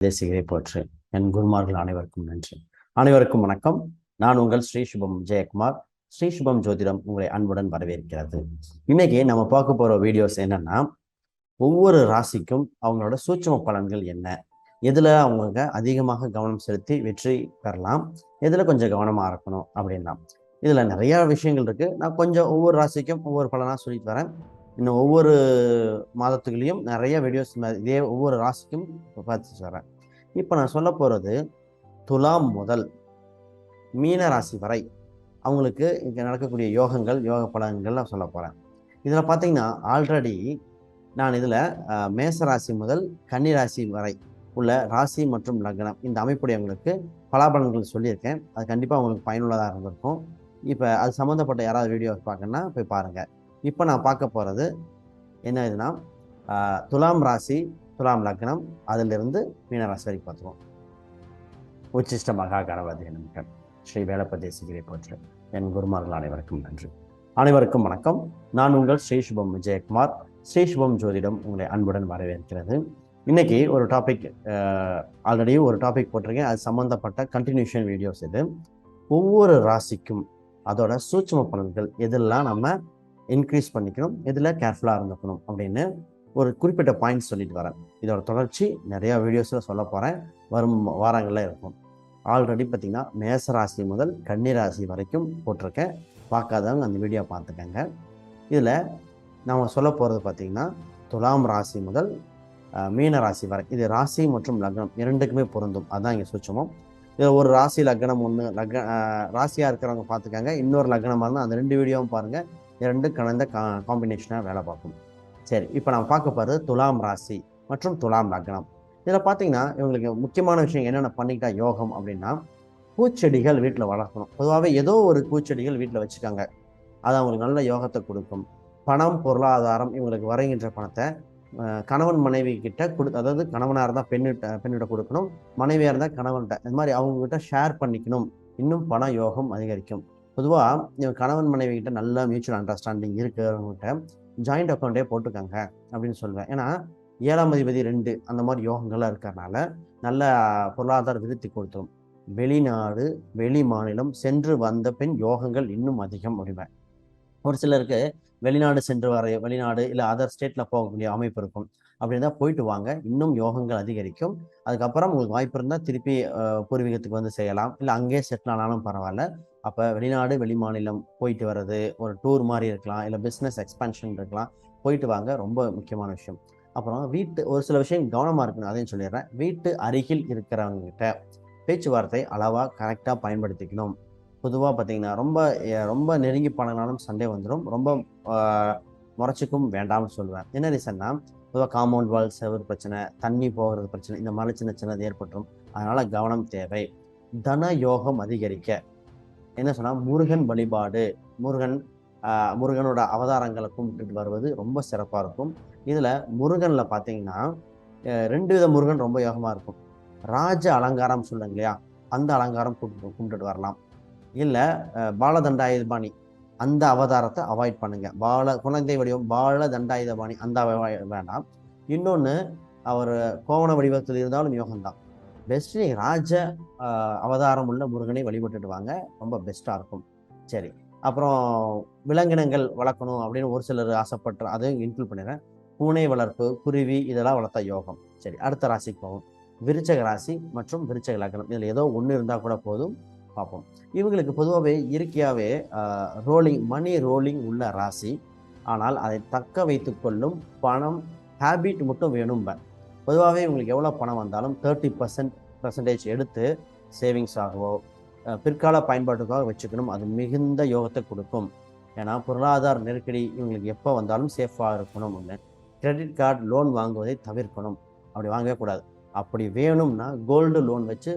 தேசிகரை போற்று. என் குருமார்கள் அனைவருக்கும் நன்றி. அனைவருக்கும் வணக்கம். நான் உங்கள் ஸ்ரீ சுபம் ஜெயக்குமார். ஸ்ரீ சுபம் ஜோதிடம் உங்களை அன்புடன் வரவேற்கிறது. இன்னைக்கு நம்ம பார்க்க போற வீடியோஸ் என்னன்னா, ஒவ்வொரு ராசிக்கும் அவங்களோட சூட்சும பலன்கள் என்ன, எதுல அவங்க அதிகமாக கவனம் செலுத்தி வெற்றி பெறலாம், எதுல கொஞ்சம் கவனமா இருக்கணும் அப்படின்னா, இதுல நிறைய விஷயங்கள் இருக்கு. நான் கொஞ்சம் ஒவ்வொரு ராசிக்கும் ஒவ்வொரு பலனா சொல்லிட்டு வரேன். இன்னும் ஒவ்வொரு மாதத்துக்குள்ளேயும் நிறைய வீடியோஸ் இதே ஒவ்வொரு ராசிக்கும் பார்த்து வரேன். இப்போ நான் சொல்ல போகிறது துலாம் முதல் மீன ராசி வரை அவங்களுக்கு இங்கே நடக்கக்கூடிய யோகங்கள், யோக பலன்கள் நான் சொல்ல போகிறேன். இதில் பார்த்தீங்கன்னா ஆல்ரெடி நான் இதில் மேச ராசி முதல் கன்னி ராசி வரை உள்ள ராசி மற்றும் லக்னம் இந்த அமைப்புடையவங்களுக்கு பலாபலன்கள் சொல்லியிருக்கேன். அது கண்டிப்பாக உங்களுக்கு பயனுள்ளதாக இருந்திருக்கும். இப்போ அது சம்மந்தப்பட்ட யாராவது வீடியோஸ் பார்க்கணுன்னா போய் பாருங்கள். இப்போ நான் பார்க்க போகிறது என்ன இதுனா, துலாம் ராசி, துலாம் லக்னம், அதிலிருந்து மீனராசி வரைக்கும் பார்த்துருவோம். உச்சிஷ்ட மகா கணபதி நமக்கு ஸ்ரீ வேலப்ப தேசிகரை போற்று. என் குருமார்கள் அனைவருக்கும் நன்றி. அனைவருக்கும் வணக்கம். நான் உங்கள் ஸ்ரீ சுபம் ஜெயக்குமார். ஸ்ரீ சுபம் ஜோதிடம் உங்களை அன்புடன் வரவேற்கிறது. இன்னைக்கு ஒரு டாபிக், ஆல்ரெடி ஒரு டாபிக் போட்டிருக்கேன். அது சம்மந்தப்பட்ட கண்டினியூஷன் வீடியோஸ் இது. ஒவ்வொரு ராசிக்கும் அதோட சூட்சும பலன்கள் எதெல்லாம் நம்ம இன்க்ரீஸ் பண்ணிக்கணும், எதில் கேர்ஃபுல்லாக இருந்துக்கணும் அப்படின்னு ஒரு குறிப்பிட்ட பாயிண்ட்ஸ் சொல்லிட்டு வரேன். இதோட தொடர்ச்சி நிறையா வீடியோஸில் சொல்ல போகிறேன், வரும் வாரங்களில் இருக்கும். ஆல்ரெடி பார்த்திங்கன்னா மேச ராசி முதல் கன்னி ராசி வரைக்கும் போட்டிருக்கேன். பார்க்காதவங்க அந்த வீடியோ பார்த்துக்கங்க. இதில் நாம் சொல்ல போகிறது பார்த்திங்கன்னா துலாம் ராசி முதல் மீன ராசி வரை. இது ராசி மற்றும் லக்னம் இரண்டுக்குமே பொருந்தும். அதுதான் இங்கே சூட்சமம். இதில் ஒரு ராசி லக்னம் ஒன்று ராசியாக இருக்கிறவங்க பார்த்துக்கங்க. இன்னொரு லக்னமாக இருந்தால் அந்த ரெண்டு வீடியோவும் பாருங்கள். இரண்டு கலந்த காம்பினேஷனாக வேலை பார்க்கும். சரி, இப்போ நான் பார்க்க போகிறது துலாம் ராசி மற்றும் துலாம் லக்னம். இதில் பார்த்தீங்கன்னா இவங்களுக்கு முக்கியமான விஷயம் என்னென்ன பண்ணிக்கிட்டா யோகம் அப்படின்னா, பூச்செடிகள் வீட்டில் வளர்க்கணும். பொதுவாகவே ஏதோ ஒரு பூச்செடிகள் வீட்டில் வச்சுக்காங்க. அது அவங்களுக்கு நல்ல யோகத்தை கொடுக்கும். பணம், பொருளாதாரம், இவங்களுக்கு வருகின்ற பணத்தை கணவன் மனைவி கிட்ட அதாவது கணவனாக இருந்தால் பெண்ணிட்ட கொடுக்கணும், மனைவியாக இருந்தால் கணவன்கிட்ட, இந்த மாதிரி அவங்ககிட்ட ஷேர் பண்ணிக்கணும். இன்னும் பண யோகம் அதிகரிக்கும். பொதுவாக கணவன் மனைவி கிட்ட நல்ல மியூச்சுவல் அண்டர்ஸ்டாண்டிங் இருக்கிறவங்ககிட்ட ஜாயிண்ட் அக்கௌண்ட்டே போட்டுக்காங்க அப்படின்னு சொல்லுவேன். ஏன்னா 7ஆம் அதிபதி 2 அந்த மாதிரி யோகங்கள்லாம் இருக்கிறதுனால நல்ல பொருளாதார விருத்தி கொடுத்துரும். வெளிநாடு, வெளி மாநிலம் சென்று வந்த பின் யோகங்கள் இன்னும் அதிகம் அப்படிவேன். ஒரு சிலருக்கு வெளிநாடு சென்று வெளிநாடு இல்லை அதர் ஸ்டேட்டில் போகக்கூடிய அமைப்பு இருக்கும். அப்படி இருந்தால் போயிட்டு வாங்க, இன்னும் யோகங்கள் அதிகரிக்கும். அதுக்கப்புறம் உங்களுக்கு வாய்ப்பு இருந்தால் திருப்பி பூர்வீகத்துக்கு வந்து செய்யலாம், இல்லை அங்கேயே செட்டில் ஆனாலும் பரவாயில்ல. அப்போ வெளிநாடு, வெளி மாநிலம் போயிட்டு வர்றது ஒரு டூர் மாதிரி இருக்கலாம், இல்லை பிஸ்னஸ் எக்ஸ்பான்ஷன் இருக்கலாம். போயிட்டு வாங்க, ரொம்ப முக்கியமான விஷயம். அப்புறம் ஒரு சில விஷயம் கவனமாக இருக்கணும், அதையும் சொல்லிடுறேன். வீட்டு அருகில் இருக்கிறவங்ககிட்ட பேச்சுவார்த்தை அளவாக கரெக்டாக பயன்படுத்திக்கணும். பொதுவாக பார்த்தீங்கன்னா ரொம்ப நெருங்கி பழகினாலும் சண்டை வந்துடும். ரொம்ப முறைச்சிக்கும் வேண்டாம்னு சொல்லுவேன். என்ன ரீசன்னா, பொதுவாக காம்பவுண்ட் வால், செவர் பிரச்சனை, தண்ணி போகிறது பிரச்சனை, இந்த மாதிரி சின்ன சின்னது ஏற்பட்டுரும். அதனால் கவனம் தேவை. தன யோகம் அதிகரிக்க என்ன சொன்னால், முருகன் வழிபாடு, முருகனோட அவதாரங்களை கும்பிட்டுட்டு வருவது ரொம்ப சிறப்பாக இருக்கும். இதில் முருகனில் பார்த்தீங்கன்னா 2 வித முருகன் ரொம்ப யோகமாக இருக்கும். ராஜ அலங்காரம் சொல்லுங்க இல்லையா, அந்த அலங்காரம் கும்பிட்டுட்டு வரலாம். இல்லை பாலதண்டாயுதபாணி அந்த அவதாரத்தை அவாய்ட் பண்ணுங்க. குழந்தை வடிவம் பால தண்டாயுதபாணி அந்த வேண்டாம். இன்னொன்று, அவர் கோவண வடிவத்தில் இருந்தாலும் யோகம்தான். பெஸ்ட்டு ராஜ அவதாரம் உள்ள முருகனை வழிபட்டுட்டு வாங்க, ரொம்ப பெஸ்ட்டாக இருக்கும். சரி, அப்புறம் விலங்கினங்கள் வளர்க்கணும் அப்படின்னு ஒரு சிலர் ஆசைப்பட்டு அதையும் இன்க்ளூட் பண்ணிடுறேன். பூனை வளர்ப்பு, குருவி இதெல்லாம் வளர்த்தா யோகம். சரி, அடுத்த ராசிக்கு போவோம். விருச்சக ராசி மற்றும் விருச்சக லக்னம். இதில் ஏதோ ஒன்று இருந்தால் கூட போதும், பார்ப்போம். இவங்களுக்கு பொதுவாகவே இயற்கையாகவே மணி ரோலிங் உள்ள ராசி. ஆனால் அதை தக்க வைத்து கொள்ளும் பணம் ஹேபிட் மட்டும் வேணும். பொதுவாகவே இவங்களுக்கு எவ்வளோ பணம் வந்தாலும் 30% எடுத்து சேவிங்ஸ் ஆகவோ பிற்கால பயன்பாட்டுக்காக வச்சுக்கணும். அது மிகுந்த யோகத்தை கொடுக்கும். ஏன்னா பொருளாதார நெருக்கடி இவங்களுக்கு எப்போ வந்தாலும் சேஃபாக இருக்கணும். ஒன்று, கிரெடிட் கார்டு லோன் வாங்குவதை தவிர்க்கணும். அப்படி வாங்கவே கூடாது. அப்படி வேணும்னா கோல்டு லோன் வச்சு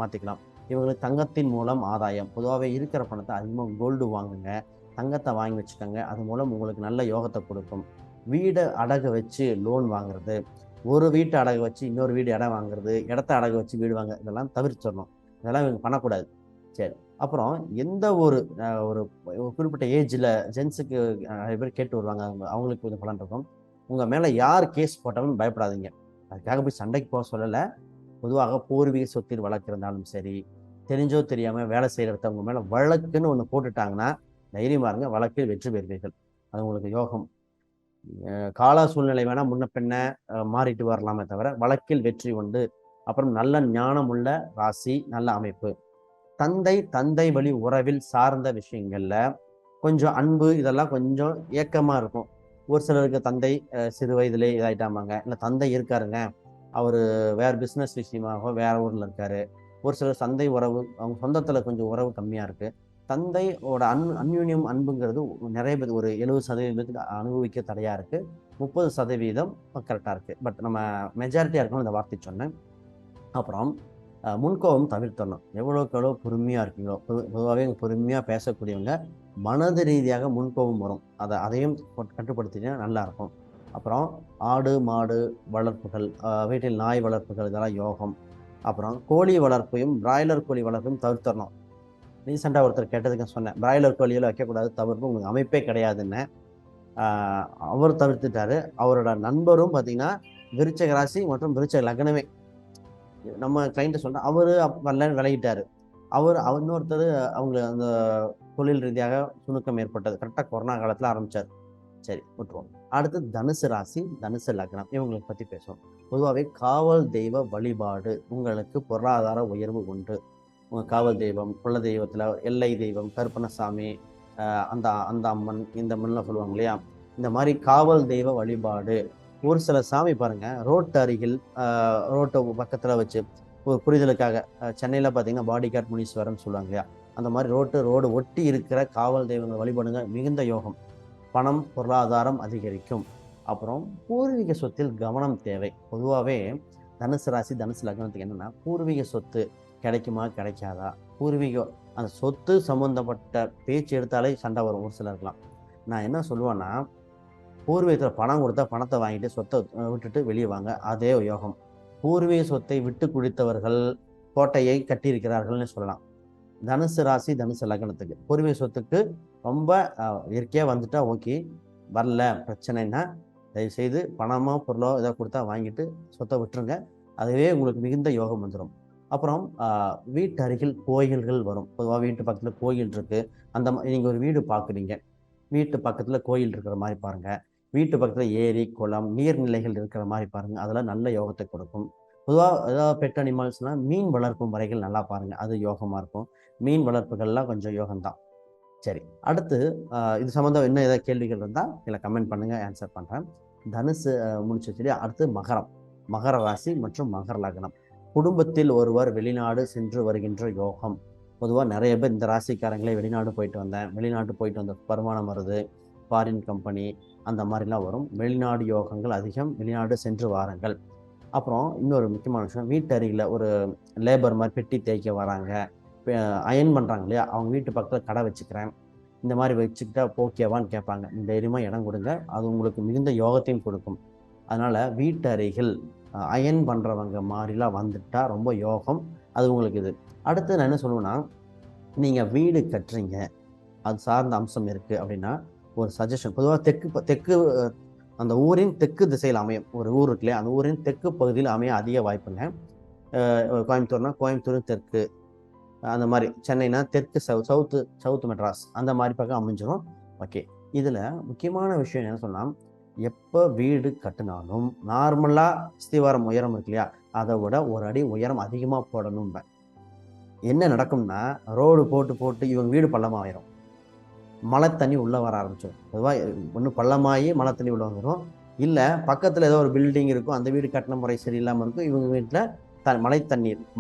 மாற்றிக்கலாம். இவங்களுக்கு தங்கத்தின் மூலம் ஆதாயம். பொதுவாகவே இருக்கிற பணத்தை அதிகமாக கோல்டு வாங்குங்க, தங்கத்தை வாங்கி வச்சுக்கோங்க. அது மூலம் உங்களுக்கு நல்ல யோகத்தை கொடுக்கும். வீடை அடகு வச்சு லோன் வாங்குறது, ஒரு வீட்டை அடகு வச்சு இன்னொரு வீடு இடம் வாங்குறது, இடத்த அடகு வச்சு வீடு வாங்க, இதெல்லாம் தவிர்த்துடணும். இதெல்லாம் இவங்க பண்ணக்கூடாது. சரி, அப்புறம் எந்த ஒரு குறிப்பிட்ட ஏஜில் ஜென்ஸுக்கு நிறைய பேர் கேட்டு வருவாங்க, அவங்களுக்கு கொஞ்சம் பலன் இருக்கும். உங்கள் மேலே யார் கேஸ் போட்டாலும் பயப்படாதீங்க. அதுக்காக போய் சண்டைக்கு போக சொல்லலை. பொதுவாக பூர்வீக சொத்தில் வழக்கு இருந்தாலும் சரி, தெரிஞ்சோ தெரியாமல் வேலை செய்கிறவங்க மேலே வழக்குன்னு ஒன்று போட்டுட்டாங்கன்னா தைரியமாக இருங்க, வழக்கில் வெற்றி பெறுவீர்கள். அது உங்களுக்கு யோகம். கால சூழ்நிலை வேணால் முன்ன பின்ன மாறிட்டு வரலாமே தவிர வழக்கில் வெற்றி உண்டு. அப்புறம் நல்ல ஞானம் உள்ள ராசி, நல்ல அமைப்பு. தந்தை வழி உறவில் சார்ந்த விஷயங்கள்ல கொஞ்சம் அன்பு இதெல்லாம் கொஞ்சம் ஏக்கமாக இருக்கும். ஒரு சிலருக்கு தந்தை சிறு வயதிலே இதாயிட்டாமாங்க, இல்லை தந்தை இருக்காருங்க, அவர் வேறு பிஸ்னஸ் விஷயமாக வேற ஊரில் இருக்காரு. ஒரு சிலர் தந்தை உறவு அவங்க சொந்தத்தில் கொஞ்சம் உறவு கம்மியாக இருக்குது. தந்தையோட அந்யூன்யம் அன்புங்கிறது நிறைய பேர் ஒரு 70% அனுபவிக்க தடையாக இருக்குது. 30% கரெக்டாக இருக்குது. பட் நம்ம மெஜாரிட்டியாக இருக்கணும் இந்த வார்த்தை சொன்னேன். அப்புறம் முன்கோபம் தவிர்த்தரணும். எவ்வளோக்கு எவ்வளோ பொறுமையாக இருக்கீங்களோ, பொதுவாகவே பொறுமையாக பேசக்கூடியவங்க மனது ரீதியாக முன்கோபம் வரும். அதையும் கட்டுப்படுத்தினா நல்லாயிருக்கும். அப்புறம் ஆடு மாடு வளர்ப்புகள், வீட்டில் நாய் வளர்ப்புகள் இதெல்லாம் யோகம். அப்புறம் கோழி வளர்ப்பையும் பிராய்லர் கோழி வளர்ப்பையும் தவிர்த்தரணும். ரீசெண்டாக ஒருத்தர் கேட்டதுக்கு சொன்னேன், பிராய்லர் கோழியில் வைக்கக்கூடாது, தவிர்ப்பு உங்களுக்கு அமைப்பே கிடையாதுன்னு. அவர் தவிர்த்துட்டாரு. அவரோட நண்பரும் பார்த்தீங்கன்னா விருச்சக ராசி மற்றும் விருச்சக லக்னமே. நம்ம கிளைண்ட்டு சொல்கிறோம், அவர் வரலன்னு விலகிட்டார். அவர் இன்னொருத்தர் அவங்க அந்த தொழில் ரீதியாக சுணுக்கம் ஏற்பட்டது. கரெக்டாக கொரோனா காலத்தில் ஆரம்பித்தார். சரி, விட்டுருவோம். அடுத்து தனுசு ராசி, தனுசு லக்னம், இவங்களை பற்றி பேசுவோம். பொதுவாகவே காவல் தெய்வ வழிபாடு உங்களுக்கு பொருளாதார உயர்வு உண்டு. உங்கள் காவல் தெய்வம், குல தெய்வத்தில் எல்லை தெய்வம், கருப்பணசாமி, அந்த அந்த அம்மன், இந்த அம்மன்லாம் சொல்லுவாங்க இல்லையா, இந்த மாதிரி காவல் தெய்வ வழிபாடு. ஒரு சில சாமி பாருங்கள், ரோட்டு அருகில் ரோட்டை பக்கத்தில் வச்சு ஒரு புரிதலுக்காக, சென்னையில் பார்த்தீங்கன்னா பாடிகார்ட் முனீஸ்வரன் சொல்லுவாங்க இல்லையா, அந்த மாதிரி ரோடு ஒட்டி இருக்கிற காவல் தெய்வங்கள் வழிபாடுங்க மிகுந்த யோகம். பணம் பொருளாதாரம் அதிகரிக்கும். அப்புறம் பூர்வீக சொத்தில் கவனம் தேவை. பொதுவாகவே தனுசு ராசி தனுசு லக்னத்துக்கு என்னென்னா, பூர்வீக சொத்து கிடைக்குமா கிடைக்காதா, பூர்வீக அந்த சொத்து சம்மந்தப்பட்ட பேச்சு எடுத்தாலே சண்டை வரும் ஒரு சிலருக்கலாம். நான் என்ன சொல்லுவேன்னா, பூர்வீகத்தில் பணம் கொடுத்தா பணத்தை வாங்கிட்டு சொத்தை விட்டுட்டு வெளியே வாங்க, அதே யோகம். பூர்வீக சொத்தை விட்டு குடித்தவர்கள் கோட்டையை கட்டியிருக்கிறார்கள்னு சொல்லலாம். தனுசு ராசி தனுசு லக்னத்துக்கு பூர்வீக சொத்துக்கு ரொம்ப இயற்கையாக வந்துட்டா ஓகே, வரல பிரச்சனைன்னா தயவுசெய்து பணமோ பொருளோ இதை கொடுத்தா வாங்கிட்டு சொத்தை விட்டுருங்க, அதுவே உங்களுக்கு மிகுந்த யோகம் வந்துடும். அப்புறம் வீட்டு அருகில் கோயில்கள் வரும். பொதுவாக வீட்டு பக்கத்தில் கோயில் இருக்குது. அந்த நீங்கள் ஒரு வீடு பார்க்குறீங்க, வீட்டு பக்கத்தில் கோயில் இருக்கிற மாதிரி பாருங்கள். வீட்டு பக்கத்தில் ஏரி குளம் நீர்நிலைகள் இருக்கிற மாதிரி பாருங்கள், அதெல்லாம் நல்ல யோகத்தை கொடுக்கும். பொதுவாக ஏதாவது பெட் அனிமல்ஸ்னால் மீன் வளர்க்கும் முறைகள் நல்லா பாருங்கள், அது யோகமாக இருக்கும். மீன் வளர்ப்புகள்லாம் கொஞ்சம் யோகம்தான். சரி, அடுத்து இது சம்மந்தம் இன்னும் ஏதாவது கேள்விகள் இருந்தால் இல்லை கமெண்ட் பண்ணுங்கள், ஆன்சர் பண்ணுறேன். தனுசு முடிச்சு சொல்லி அடுத்து மகரம், மகர ராசி மற்றும் மகர லக்னம். குடும்பத்தில் ஒருவர் வெளிநாடு சென்று வருகின்ற யோகம். பொதுவாக நிறைய பேர் இந்த ராசிக்காரங்களே வெளிநாடு போயிட்டு வந்த வருமானம் வருது, ஃபாரின் கம்பெனி அந்த மாதிரிலாம் வரும். வெளிநாடு யோகங்கள் அதிகம், வெளிநாடு சென்று வாருங்கள். அப்புறம் இன்னொரு முக்கியமான விஷயம், வீட்டு அருகில் ஒரு லேபர் மாதிரி பெட்டி தேய்க்க வராங்க, அயன் பண்ணுறாங்க இல்லையா, அவங்க வீட்டு பக்கத்தில் கடை வச்சுக்கிறேன், இந்த மாதிரி வச்சுக்கிட்டா ஓகேவான்னு கேட்பாங்க. தைரியமாக இடம் கொடுங்க, அது உங்களுக்கு மிகுந்த யோகத்தையும் கொடுக்கும். அதனால் வீட்டு அருகில் அயன் பண்ணுறவங்க மாதிரிலாம் வந்துட்டால் ரொம்ப யோகம், அது உங்களுக்கு இது. அடுத்து நான் என்ன சொல்லுவேன்னா, நீங்கள் வீடு கட்டுறீங்க, அது சார்ந்த அம்சம் இருக்குது அப்படின்னா ஒரு சஜஷன். பொதுவாக தெற்கு அந்த ஊரின் தெற்கு திசையில் அமையும். ஒரு ஊர் இருக்கு இல்லையா, அந்த ஊரின் தெற்கு பகுதியில் அமைய அதிக வாய்ப்புங்க. கோயம்புத்தூர்னா கோயம்புத்தூர் தெற்கு, அந்த மாதிரி சென்னைனா தெற்கு சவுத்து மெட்ராஸ் அந்த மாதிரி பக்கம் அமைஞ்சிடும். ஓகே, இதில் முக்கியமான விஷயம் என்ன சொன்னால், எப்போ வீடு கட்டினாலும் நார்மலாக ஸ்திவாரம் உயரம் இருக்கு இல்லையா, அதை விட ஒரு அடி உயரம் அதிகமாக போடணும். என்ன நடக்கும்னா, ரோடு போட்டு இவங்க வீடு பள்ளமாக ஆயிரும், மழை தண்ணி உள்ளே வர ஆரம்பிச்சிடும். பொதுவாக ஒன்று பள்ளமாகி மழை தண்ணி உள்ளே வந்துடும், இல்லை பக்கத்தில் ஏதோ ஒரு பில்டிங் இருக்கும், அந்த வீடு கட்டின முறை சரியில்லாமல் இருக்கும், இவங்க வீட்டில்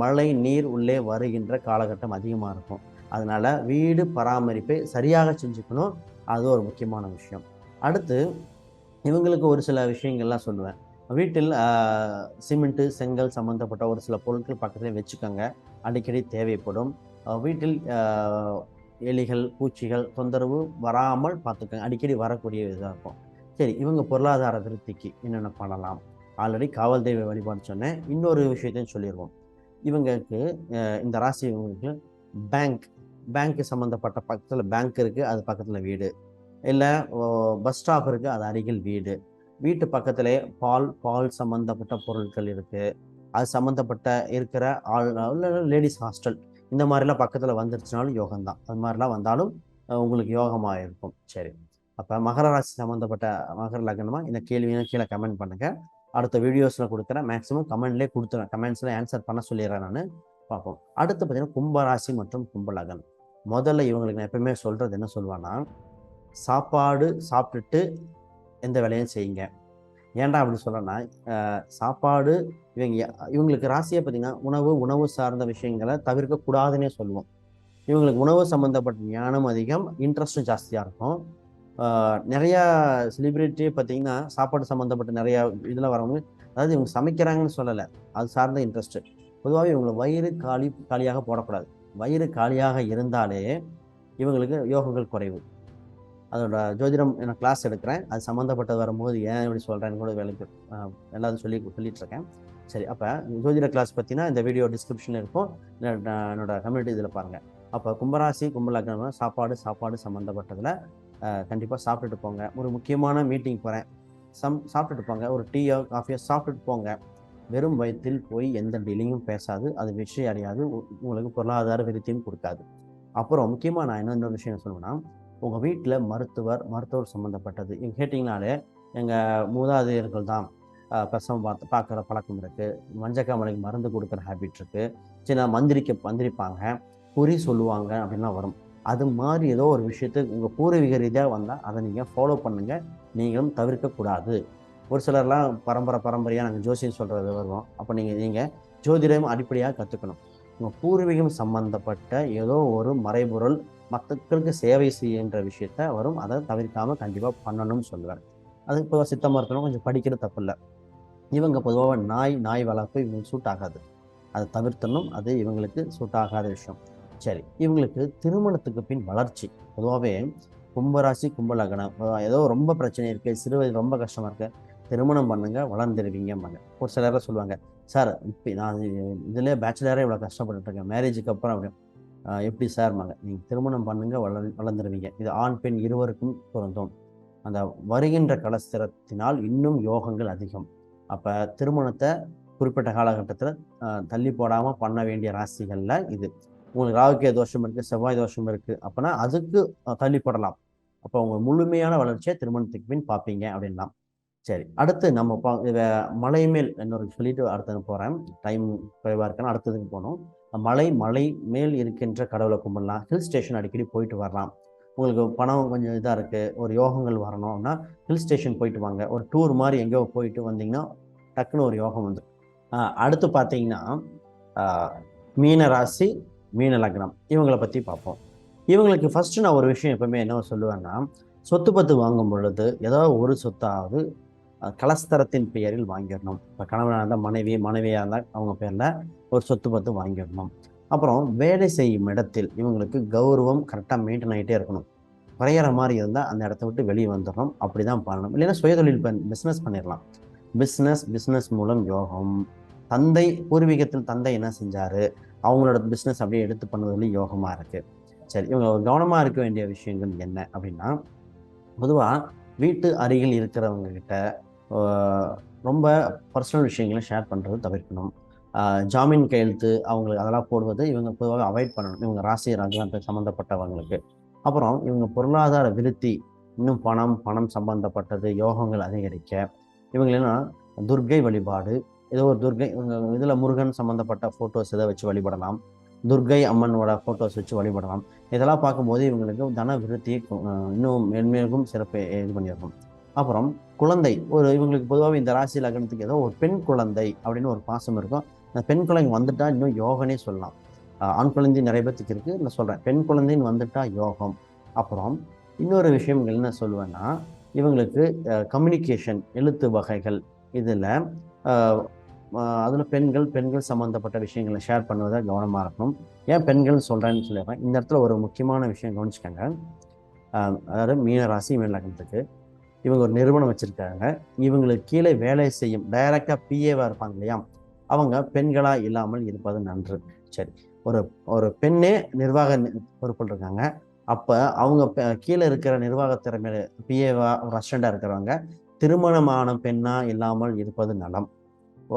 மழை நீர் உள்ளே வருகின்ற காலகட்டம் அதிகமாக இருக்கும். அதனால் வீடு பராமரிப்பை சரியாக செஞ்சுக்கணும், அது ஒரு முக்கியமான விஷயம். அடுத்து இவங்களுக்கு ஒரு சில விஷயங்கள்லாம் சொல்லுவேன். வீட்டில் சிமெண்ட்டு செங்கல் சம்மந்தப்பட்ட ஒரு சில பொருட்கள் பக்கத்துலேயே வச்சுக்கோங்க, அடிக்கடி தேவைப்படும். வீட்டில் எலிகள் பூச்சிகள் தொந்தரவு வராமல் பார்த்துக்கோங்க, அடிக்கடி வரக்கூடிய இதாக இருக்கும். சரி, இவங்க பொருளாதார விருத்திக்கு என்னென்ன பண்ணலாம்? ஆல்ரெடி காவல் தெய்வ வழிபாடு சொன்னேன். இன்னொரு விஷயத்தையும் சொல்லிடுவோம். இவங்களுக்கு இந்த ராசி இவங்களுக்கு பேங்க் சம்மந்தப்பட்ட பக்கத்தில் பேங்க் இருக்குது, அது பக்கத்தில் வீடு, இல்லை பஸ் ஸ்டாப் இருக்குது, அது அருகில் வீடு, வீட்டு பக்கத்திலே பால் சம்மந்தப்பட்ட பொருட்கள் இருக்குது, அது சம்மந்தப்பட்ட இருக்கிற ஆள் லேடிஸ் ஹாஸ்டல் இந்த மாதிரிலாம் பக்கத்தில் வந்துருச்சுனாலும் யோகம் தான். அது மாதிரிலாம் வந்தாலும் உங்களுக்கு யோகமாக இருக்கும். சரி, அப்போ மகர ராசி சம்மந்தப்பட்ட மகர லக்னமாக இந்த கேள்வியும் கீழே கமெண்ட் பண்ணுங்கள். அடுத்த வீடியோஸில் கொடுக்குறேன். மேக்ஸிமம் கமெண்ட்லேயே கொடுத்துறேன். கமெண்ட்ஸில் ஆன்சர் பண்ண சொல்லிடுறேன் நான். பார்ப்போம். அடுத்து பார்த்தீங்கன்னா கும்பராசி மற்றும் கும்பலகன். முதல்ல இவங்களுக்கு நான் எப்பவுமே சொல்கிறது என்ன சொல்லுவேன்னா, சாப்பாடு சாப்பிட்டுட்டு எந்த வேலையும் செய்யுங்க. ஏன்டா அப்படி சொல்கிறேன்னா, சாப்பாடு இவங்களுக்கு ராசியை பார்த்தீங்கன்னா உணவு சார்ந்த விஷயங்களை தவிர்க்கக்கூடாதுன்னே சொல்லுவோம். இவங்களுக்கு உணவு சம்மந்தப்பட்ட ஞானம் அதிகம், இன்ட்ரெஸ்ட்டும் ஜாஸ்தியாக இருக்கும். நிறையா செலிப்ரிட்டி பார்த்தீங்கன்னா சாப்பாடு சம்மந்தப்பட்ட நிறையா இதில் வரவங்க, அதாவது இவங்க சமைக்கிறாங்கன்னு சொல்லலை, அது சார்ந்த இன்ட்ரெஸ்ட்டு. பொதுவாகவே இவங்களை வயிறு காலியாக போடக்கூடாது. வயிறு காலியாக இருந்தாலே இவங்களுக்கு யோகங்கள் குறைவு. அதோட ஜோதிடம் நான் கிளாஸ் எடுக்கிறேன், அது சம்மந்தப்பட்டது வரும்போது ஏன் இப்படி சொல்கிறேன்னு கூட வேலைக்கு எல்லாரும் சொல்லிட்டு இருக்கேன். சரி, அப்போ ஜோதிட கிளாஸ் பற்றினா இந்த வீடியோ டிஸ்கிரிப்ஷனில் இருக்கும், என்னோட கம்யூனிட்டி இதில் பாருங்கள். அப்போ கும்பராசி கும்பலக்னம் சாப்பாடு சம்மந்தப்பட்டதில் கண்டிப்பாக சாப்பிட்டுட்டு போங்க. ஒரு முக்கியமான மீட்டிங் போகிறேன், சாப்பிட்டுட்டு போங்க. ஒரு டீயோ காஃபியோ சாப்பிட்டுட்டு போங்க. வெறும் வயிற்றில் போய் எந்த டீலிங்கும் பேசாது, அது விஷயம் அறியாது, உங்களுக்கு பொருளாதார விருத்தியும் கொடுக்காது. அப்புறம் முக்கியமாக நான் இன்னொரு விஷயம் சொல்லுவேன்னா, உங்கள் வீட்டில் மருத்துவர் சம்மந்தப்பட்டது இவங்க கேட்டிங்கனாலே, எங்கள் மூதாதையர்கள் தான் பிரசவம் பார்க்குற பழக்கம் இருக்குது, மஞ்சக்காமலைக்கு மருந்து கொடுக்குற ஹேபிட் இருக்குது, சின்ன மந்திரிப்பாங்க, குறி சொல்லுவாங்க அப்படின்லாம் வரும். அது மாதிரி ஏதோ ஒரு விஷயத்துக்கு உங்கள் பூர்வீக ரீதியாக வந்தால் அதை நீங்கள் ஃபாலோ பண்ணுங்கள், நீங்களும் தவிர்க்கக்கூடாது. ஒரு சிலர்லாம் பரம்பரையாக நாங்கள் ஜோசியம் சொல்கிறது வருவோம். அப்போ நீங்கள் ஜோதிடம் அடிப்படையாக கற்றுக்கணும். உங்கள் பூர்வீகம் சம்பந்தப்பட்ட ஏதோ ஒரு மறைபொருள் மக்களுக்கு சேவை செய்கின்ற விஷயத்த வரும், அதை தவிர்க்காமல் கண்டிப்பாக பண்ணணும்னு சொல்லுவேன். அது இப்போ சித்த மருத்துவம் கொஞ்சம் படிக்கிறது தப்பு இல்லை. இவங்க பொதுவாக நாய் வளர்ப்பு இவங்களுக்கு சூட் ஆகாது, அதை தவிர்த்தணும், அது இவங்களுக்கு சூட் ஆகாத விஷயம். சரி, இவங்களுக்கு திருமணத்துக்கு பின் வளர்ச்சி பொதுவாகவே கும்பராசி கும்பலக்னம் ஏதோ ரொம்ப பிரச்சனை இருக்குது, சிறு வயது ரொம்ப கஷ்டமாக இருக்குது, திருமணம் பண்ணுங்க வளர்ந்துருவீங்கம்பாங்க. ஒரு சிலரை சொல்லுவாங்க, சார் இப்போ நான் இதில் பேச்சுலராக இவ்வளோ கஷ்டப்பட்டுருக்கேன், மேரேஜுக்கு அப்புறம் அப்படி எப்படி சார்மாங்க, நீங்கள் திருமணம் பண்ணுங்க வளர்ந்துருவீங்க. இது ஆண் பெண் இருவருக்கும் பொருந்தும். அந்த வருகின்ற கலஸ்திரத்தினால் இன்னும் யோகங்கள் அதிகம். அப்போ திருமணத்தை குறிப்பிட்ட காலகட்டத்தில் தள்ளி போடாமல் பண்ண வேண்டிய ராசிகளில் இது. உங்களுக்கு ராகுகேது தோஷம் இருக்குது, செவ்வாய் தோஷம் இருக்குது, அப்போனா அதுக்கு தள்ளி போடலாம். அப்போ உங்க முழுமையான வளர்ச்சியை திருமணத்துக்கு பின் பார்ப்பீங்க அப்படின்லாம். சரி, அடுத்து நம்ம மலை மேல் இன்னொரு சொல்லிட்டு அடுத்தது போகிறேன், டைம் குறைவாக இருக்குன்னு அடுத்ததுக்கு போகணும். மலை மேல் இருக்கின்ற கடவுளை கும்பிடலாம், ஹில் ஸ்டேஷன் அடிக்கடி போயிட்டு வரலாம். உங்களுக்கு பணம் கொஞ்சம் இதாக இருக்குது, ஒரு யோகங்கள் வரணும் அப்படின்னா ஹில் ஸ்டேஷன் போயிட்டு வாங்க. ஒரு டூர் மாதிரி எங்கேயோ போயிட்டு வந்தீங்கன்னா டக்குன்னு ஒரு யோகம் வந்து. அடுத்து பார்த்தீங்கன்னா மீன ராசி மீன லக்னம் இவங்களை பற்றி பார்ப்போம். இவங்களுக்கு ஃபஸ்ட்டு நான் ஒரு விஷயம் எப்பவுமே என்ன சொல்லுவேன்னா, சொத்து பத்து வாங்கும் பொழுது ஏதாவது ஒரு சொத்தாவது கலஸ்தரத்தின் பெயரில் வாங்கிடணும். இப்போ கணவனாக இருந்தால் மனைவியாக இருந்தால் அவங்க பேரில் ஒரு சொத்து பத்து வாங்கிடணும். அப்புறம் வேலை செய்யும் இடத்தில் இவங்களுக்கு கௌரவம் கரெக்டாக மெயின்டைன் ஆகிட்டே இருக்கணும். குறையிற மாதிரி இருந்தால் அந்த இடத்த விட்டு வெளியே வந்துடணும், அப்படி தான் பண்ணணும். இல்லைன்னா சுயதொழில் பிஸ்னஸ் பண்ணிடலாம். பிஸ்னஸ் மூலம் யோகம். பூர்வீகத்தில் தந்தை என்ன செஞ்சார், அவங்களோட பிஸ்னஸ் அப்படியே எடுத்து பண்ணுவதில் யோகமாக இருக்குது. சரி, இவங்க கவனமாக இருக்க வேண்டிய விஷயங்கள் என்ன அப்படின்னா, பொதுவாக வீட்டு அருகில் இருக்கிறவங்க கிட்ட ரொம்ப பர்சனல் விஷயங்களை ஷேர் பண்ணுறது தவிர்க்கணும். ஜாமீன் கையெழுத்து அவங்களுக்கு அதெல்லாம் போடுவது இவங்க பொதுவாக அவாய்ட் பண்ணணும், இவங்க ராசி லக்னத்தை சம்மந்தப்பட்டவங்களுக்கு. அப்புறம் இவங்க பொருளாதார விருத்தி, இன்னும் பணம் சம்பந்தப்பட்டது யோகங்கள் அதிகரிக்க இவங்களா துர்க்கை வழிபாடு, ஏதோ ஒரு துர்க்கை இதில் முருகன் சம்மந்தப்பட்ட ஃபோட்டோஸ் இதை வச்சு வழிபடலாம், துர்க்கை அம்மனோட ஃபோட்டோஸ் வச்சு வழிபடலாம். இதெல்லாம் பார்க்கும்போது இவங்களுக்கு தன விருத்தியை இன்னும் மேன்மேலும் சிறப்பு இது பண்ணியிருக்கும். அப்புறம் குழந்தை, இவங்களுக்கு பொதுவாக இந்த ராசி லக்னத்துக்கு ஏதோ ஒரு பெண் குழந்தை அப்படின்னு ஒரு பாசம் இருக்கும். அந்த பெண் குழந்தை வந்துட்டா இன்னும் யோகனே சொல்லலாம். ஆண் குழந்தை நிறைய பேத்துக்கு இருக்குது, நான் சொல்கிறேன் பெண் குழந்தைன்னு வந்துட்டா யோகம். அப்புறம் இன்னொரு விஷயம் என்ன சொல்லுவேன்னா, இவங்களுக்கு கம்யூனிகேஷன் எழுத்து வகைகள் இதில் அதில் பெண்கள் சம்மந்தப்பட்ட விஷயங்களை ஷேர் பண்ணுவதை கவனமாக இருக்கணும். ஏன் பெண்கள் சொல்கிறேன்னு சொல்லிடுறேன். இந்த இடத்துல ஒரு முக்கியமான விஷயம் கவனிச்சுக்கோங்க. அதாவது மீன ராசி மீன லக்னத்துக்கு இவங்க ஒரு நிறுவனம் வச்சுருக்காங்க. இவங்களுக்கு கீழே வேலை செய்யும் டைரக்டாக பிஏவாக இருப்பாங்க இல்லையா, அவங்க பெண்களாக இல்லாமல் இருப்பது நன்று. சரி, ஒரு பெண்ணே நிர்வாக பொறுப்பில் இருக்காங்க. அப்போ அவங்க கீழே இருக்கிற நிர்வாக திறமையில பிஏவா ஒரு அசிஸ்டண்டாக இருக்கிறவங்க திருமணமான பெண்ணாக இல்லாமல் இருப்பது நலம்.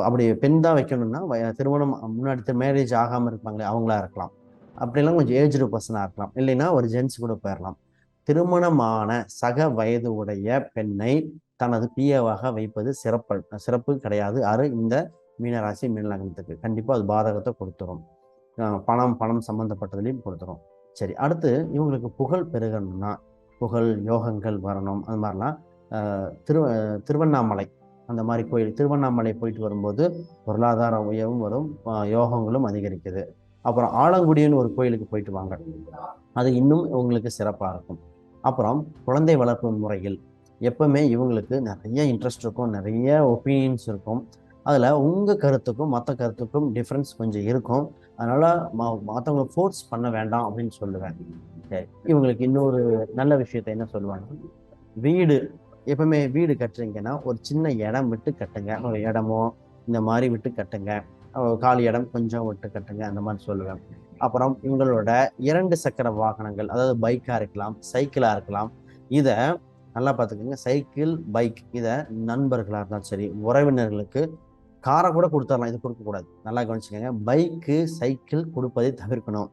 அப்படி பெண் தான் வைக்கணும்னா திருமணம் முன்னாடி மேரேஜ் ஆகாமல் இருப்பாங்களே அவங்களா இருக்கலாம். அப்படிலாம் கொஞ்சம் ஏஜ்டு பர்சனாக இருக்கலாம். இல்லைன்னா ஒரு ஜென்ஸ் கூட போயிடலாம். திருமணமான சக வயது உடைய பெண்ணை தனது பிஏவாக வைப்பது சிறப்பு கிடையாது. இந்த மீனராசி மீனலக்னத்துக்கு கண்டிப்பாக அது பாதகத்தை கொடுத்துரும். பணம் சம்மந்தப்பட்டதுலையும் கொடுத்துரும். சரி, அடுத்து இவங்களுக்கு புகழ் பெருகணும்னா, புகழ் யோகங்கள் வரணும், அது மாதிரிலாம் திருவண்ணாமலை அந்த மாதிரி கோயில், திருவண்ணாமலை போயிட்டு வரும்போது பொருளாதார உயர்வும் வரும், யோகங்களும் அதிகரிக்குது. அப்புறம் ஆலங்குடின்னு ஒரு கோயிலுக்கு போயிட்டு வாங்க, அது இன்னும் உங்களுக்கு சிறப்பாக இருக்கும். அப்புறம் குழந்தை வளர்ப்பு முறையில் எப்பவுமே இவங்களுக்கு நிறைய இன்ட்ரெஸ்ட் இருக்கும், நிறைய ஒப்பீனியன்ஸ் இருக்கும். அதில் உங்கள் கருத்துக்கும் மற்ற கருத்துக்கும் டிஃப்ரென்ஸ் கொஞ்சம் இருக்கும். அதனால் மற்றவங்களை ஃபோர்ஸ் பண்ண வேண்டாம் அப்படின்னு சொல்லுவேன். சரி, இவங்களுக்கு இன்னொரு நல்ல விஷயத்த என்ன சொல்லுவாங்க, வீடு எப்பவுமே வீடு கட்டுறீங்கன்னா ஒரு சின்ன இடம் விட்டு கட்டுங்க. ஒரு இடமோ இந்த மாதிரி விட்டு கட்டுங்க, காலி இடம் கொஞ்சம் விட்டு கட்டுங்க, அந்த மாதிரி சொல்லுவேன். அப்புறம் உங்களோட 2 சக்கர வாகனங்கள், அதாவது பைக்காக இருக்கலாம், சைக்கிளாக இருக்கலாம், இதை நல்லா பார்த்துக்கோங்க. சைக்கிள், பைக் இதை நண்பர்களாக இருந்தாலும் சரி, உறவினர்களுக்கு காரை கூட கொடுத்துடலாம், இது கொடுக்கக்கூடாது. நல்லா கவனிச்சுக்கோங்க. பைக்கு சைக்கிள் கொடுப்பதை தவிர்க்கணும்.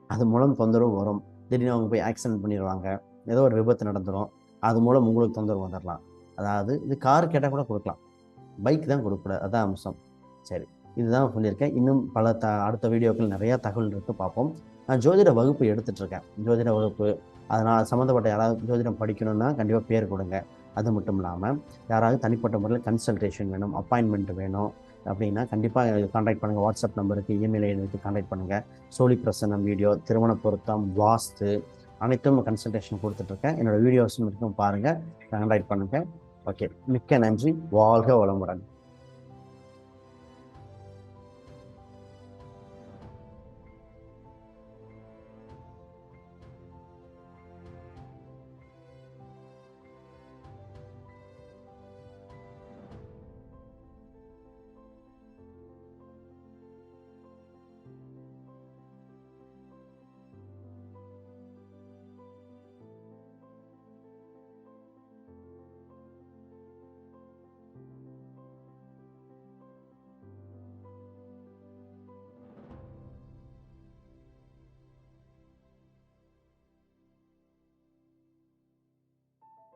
அது மூலம் தொந்தரவு வரும். திடீர்னு அவங்க போய் ஆக்சிடென்ட் பண்ணிடுவாங்க, ஏதோ ஒரு விபத்து நடந்துடும், அது மூலம் உங்களுக்கு தொந்தரவு வந்துடலாம். அதாவது இது கார் கேட்டால் கூட கொடுக்கலாம், பைக் தான் கொடுக்கக்கூடாது, அதான் அம்சம். சரி, இதுதான் சொல்லியிருக்கேன். இன்னும் பல அடுத்த வீடியோக்கள் நிறையா தகவல் இருக்குது, பார்ப்போம். நான் ஜோதிட வகுப்பு எடுத்துகிட்ருக்கேன், ஜோதிட வகுப்பு. அதனால் சம்மந்தப்பட்ட யாராவது ஜோதிடம் படிக்கணும்னா கண்டிப்பாக பேர் கொடுங்க. அது மட்டும் இல்லாமல் யாராவது தனிப்பட்ட முறையில் கன்சல்டேஷன் வேணும், அப்பாயின்மெண்ட் வேணும் அப்படின்னா கண்டிப்பாக கான்டாக்ட் பண்ணுங்கள். வாட்ஸ்அப் நம்பருக்கு, இமெயில் ஐடிக்கு கான்டாக்ட் பண்ணுங்கள். சோழி பிரசன்னம் வீடியோ, திருமண பொருத்தம், வாஸ்து அனைத்தும் கன்சல்டேஷன் கொடுத்துட்ருக்கேன். என்னோடய வீடியோஸ் இருக்கும் பாருங்கள், கான்டாக்ட் பண்ணுங்கள். ஓகே, மிக்க நன்றி. வாழ்க வளமுடன்.